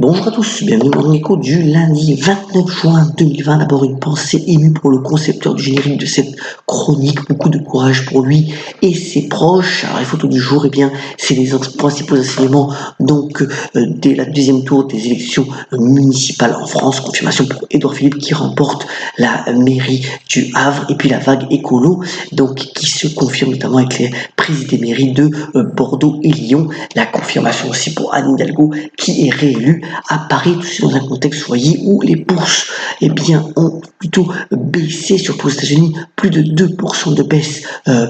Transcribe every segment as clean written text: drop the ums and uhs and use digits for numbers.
Bonjour à tous, bienvenue dans mon écho du lundi 29 juin 2020. D'abord une pensée émue pour le concepteur du générique de cette chronique, beaucoup de courage pour lui et ses proches. Alors les photos du jour, c'est les principaux enseignements dès la deuxième tour des élections municipales en France. Confirmation pour Édouard Philippe qui remporte la mairie du Havre et puis la vague écolo qui se confirme notamment avec les prises des mairies de Bordeaux et Lyon. La confirmation aussi pour Anne Hidalgo qui est réélue à Paris, tout ça dans un contexte, vous voyez, où les bourses ont plutôt baissé, surtout aux États-Unis, plus de 2% de baisse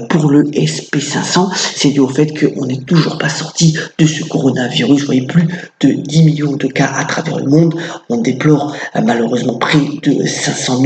pour le SP500. C'est dû au fait qu'on n'est toujours pas sorti de ce coronavirus. Vous voyez, plus de 10 millions de cas à travers le monde. On déplore malheureusement près de 500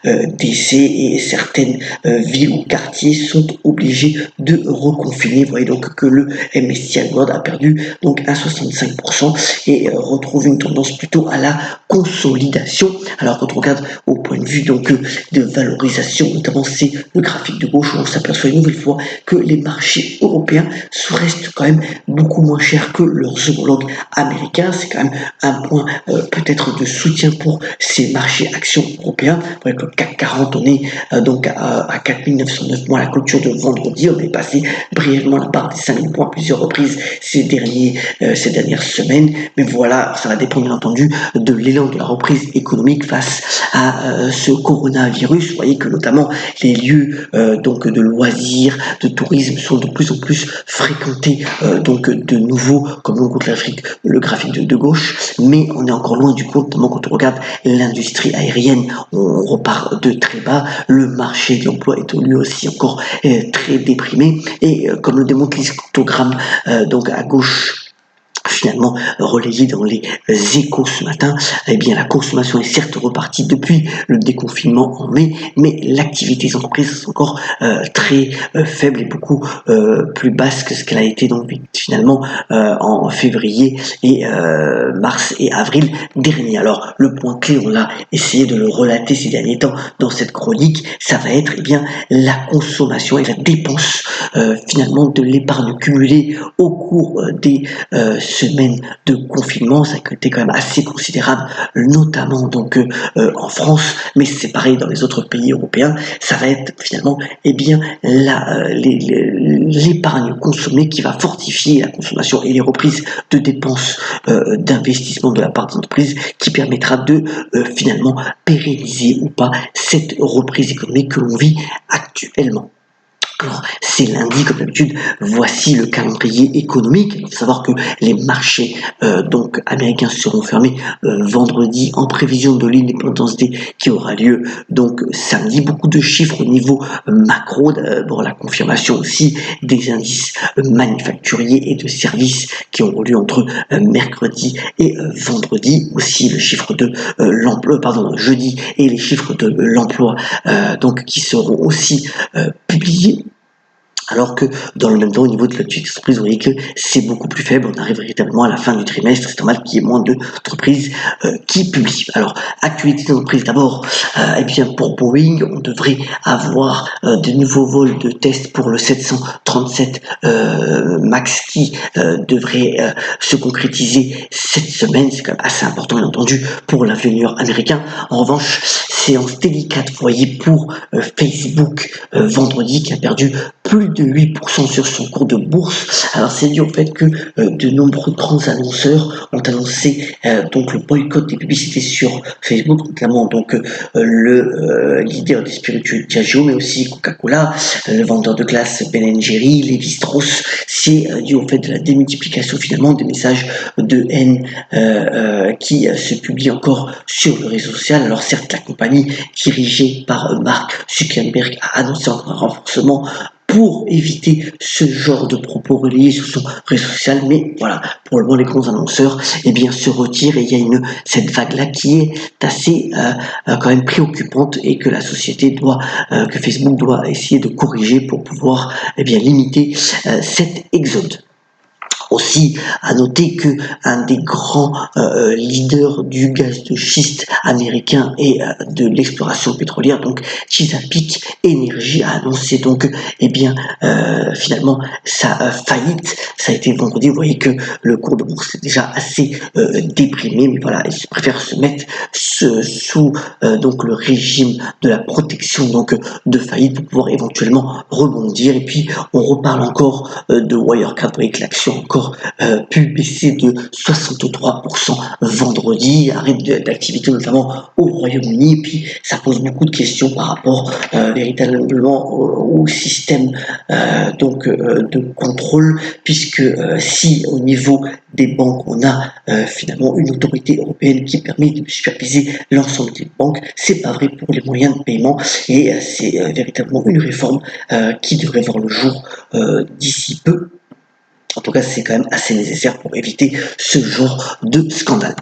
000 décès et certaines villes ou quartiers sont obligés de reconfiner. Vous voyez donc que le MSCI World a perdu donc 1,65% et retrouve une tendance plutôt à la consolidation. Alors quand on regarde au point de vue de valorisation, notamment c'est le graphique de gauche où on s'aperçoit une nouvelle fois que les marchés européens restent quand même beaucoup moins chers que leurs homologues américains. C'est quand même un point peut-être de soutien pour ces marchés actions européens. Vous voyez que le CAC 40, on est à 4909 points à la clôture de vendredi. On est passé brièvement la barre des 5000 points à plusieurs reprises ces dernières semaines. Mais voilà, ça va dépendre bien entendu de l'élan de la reprise économique face à ce coronavirus. Vous voyez que notamment les lieux de loisirs, de tourisme sont de plus en plus fréquentés de nouveau, comme on compte l'Afrique, le graphique de gauche, mais on est encore loin du compte, notamment quand on regarde l'industrie aérienne, on repart de très bas, le marché de l'emploi est lui aussi encore très déprimé, et comme le démontre l'histogramme à gauche, finalement relayé dans les échos ce matin, la consommation est certes repartie depuis le déconfinement en mai, mais l'activité des entreprises est encore très faible et beaucoup plus basse que ce qu'elle a été finalement en février et mars et avril dernier. Alors le point clé, on l'a essayé de le relater ces derniers temps dans cette chronique, ça va être la consommation et la dépense finalement de l'épargne cumulée au cours des semaines de confinement. Ça a été quand même assez considérable, notamment en France, mais c'est pareil dans les autres pays européens. Ça va être finalement l'épargne consommée qui va fortifier la consommation et les reprises de dépenses d'investissement de la part des entreprises qui permettra de finalement pérenniser ou pas cette reprise économique que l'on vit actuellement. Alors, c'est lundi, comme d'habitude, voici le calendrier économique. Il faut savoir que les marchés américains seront fermés vendredi en prévision de l'Independence Day qui aura lieu samedi. Beaucoup de chiffres au niveau macro, la confirmation aussi des indices manufacturiers et de services qui auront lieu entre mercredi et vendredi. Aussi le chiffre de jeudi et les chiffres de l'emploi qui seront aussi publiés. Alors que dans le même temps, au niveau de l'activité d'entreprise, vous voyez que c'est beaucoup plus faible. On arrive véritablement à la fin du trimestre. C'est normal qu'il y ait moins d'entreprises qui publient. Alors, actualité d'entreprise d'abord. Pour Boeing, on devrait avoir de nouveaux vols de test pour le 737 MAX qui devrait se concrétiser cette semaine. C'est quand même assez important, bien entendu, pour l'avionneur américain. En revanche, séance délicate, vous voyez, pour Facebook vendredi qui a perdu plus de 8% sur son cours de bourse. Alors c'est dû au fait que de nombreux grands annonceurs ont annoncé le boycott des publicités sur Facebook, notamment le leader des spiritueux Diageo, mais aussi Coca-Cola, le vendeur de glace Ben & Jerry, Lévi-Strauss. C'est dû au fait de la démultiplication finalement des messages de haine qui se publient encore sur le réseau social. Alors certes, la compagnie dirigée par Mark Zuckerberg a annoncé encore un renforcement pour éviter ce genre de propos relayés sur son réseau social, mais voilà, pour le moment les grands annonceurs se retirent et il y a cette vague-là qui est assez quand même préoccupante et que la société que Facebook doit essayer de corriger pour pouvoir limiter cet exode. Aussi, à noter que un des grands leaders du gaz de schiste américain et de l'exploration pétrolière, donc Chesapeake Energy, a annoncé donc, eh bien, finalement, sa faillite. Ça a été vendredi. Vous voyez que le cours de bourse est déjà assez déprimé, mais voilà, ils préfèrent se mettre sous donc le régime de la protection donc de faillite pour pouvoir éventuellement rebondir. Et puis, on reparle encore de Wirecard. Vous voyez que l'action encore pu baisser de 63% vendredi, arrêt d'activité notamment au Royaume-Uni, et puis ça pose beaucoup de questions par rapport véritablement au système de contrôle, puisque si au niveau des banques on a finalement une autorité européenne qui permet de superviser l'ensemble des banques, c'est pas vrai pour les moyens de paiement, et c'est véritablement une réforme qui devrait voir le jour d'ici peu. En tout cas, c'est quand même assez nécessaire pour éviter ce genre de scandale.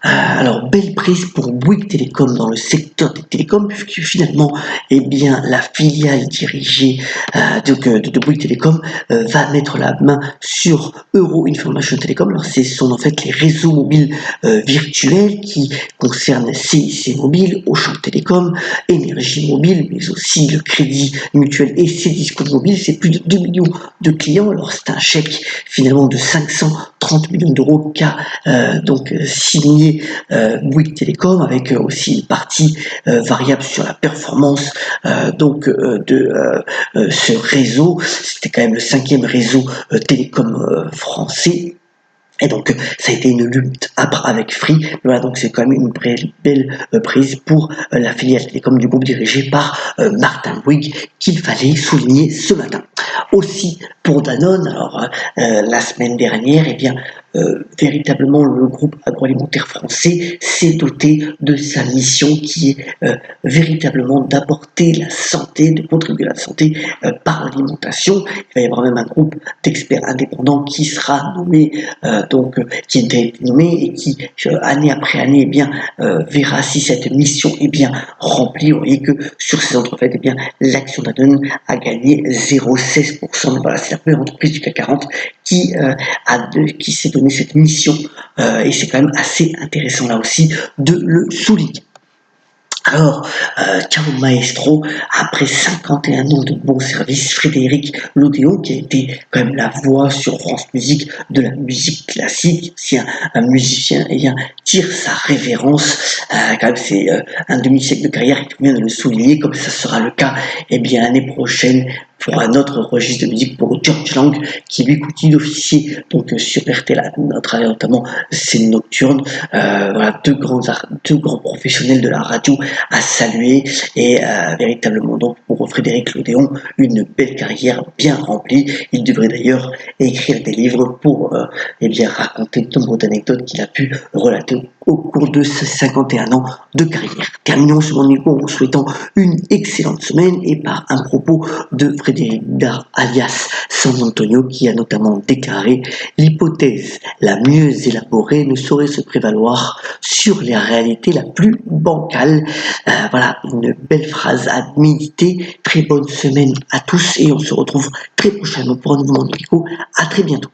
Alors, belle prise pour Bouygues Télécom dans le secteur des télécoms, puisque finalement, eh bien, la filiale dirigée de Bouygues Télécom va mettre la main sur Euro Information Telecom. Alors, ce sont en fait les réseaux mobiles virtuels qui concernent CIC Mobile, Auchan Télécom, Énergie Mobile, mais aussi le Crédit Mutuel et Cdiscount Mobile. C'est plus de 2 millions de clients. Alors, c'est un chèque finalement de 530 millions d'euros qu'a donc signé Bouygues Télécom, avec aussi une partie variable sur la performance de ce réseau. C'était quand même le 5e réseau télécom français. Et donc, ça a été une lutte âpre avec Free. Voilà, donc c'est quand même une belle prise pour la filiale télécom du groupe dirigée par Martin Bouygues, qu'il fallait souligner ce matin. Aussi pour Danone, alors la semaine dernière, eh bien, véritablement le groupe agroalimentaire français s'est doté de sa mission qui est véritablement d'apporter la santé, de contribuer à la santé par l'alimentation. Il va y avoir même un groupe d'experts indépendants qui sera nommé, qui a été nommé et qui, année après année, eh bien, verra si cette mission est bien remplie. Vous voyez que sur ces entreprises, eh bien, l'action Danone a gagné 0,16%. Mais voilà, c'est la première entreprise du CAC 40 qui s'est donné cette mission et c'est quand même assez intéressant là aussi de le souligner. Alors, ciao maestro, après 51 ans de bon service, Frédéric Lodéon, qui a été quand même la voix sur France Musique de la musique classique, si un musicien tire sa révérence, quand même c'est un demi-siècle de carrière, il convient de le souligner, comme ça sera le cas l'année prochaine pour un autre registre de musique pour George Lang, qui lui continue d'officier donc sur RTL à travers notamment ses nocturnes. Voilà, deux grands professionnels de la radio à saluer et véritablement donc pour Frédéric Lodéon une belle carrière bien remplie. Il devrait d'ailleurs écrire des livres pour raconter de nombre d'anecdotes qu'il a pu relater au cours de ses 51 ans de carrière. Terminons ce moment en souhaitant une excellente semaine et par un propos de Frédéric Dard alias San Antonio qui a notamment déclaré: l'hypothèse la mieux élaborée ne saurait se prévaloir sur les réalités la plus bancale. Voilà, une belle phrase à méditer. Très bonne semaine à tous et on se retrouve très prochainement pour un nouveau Monde Geeko. À très bientôt.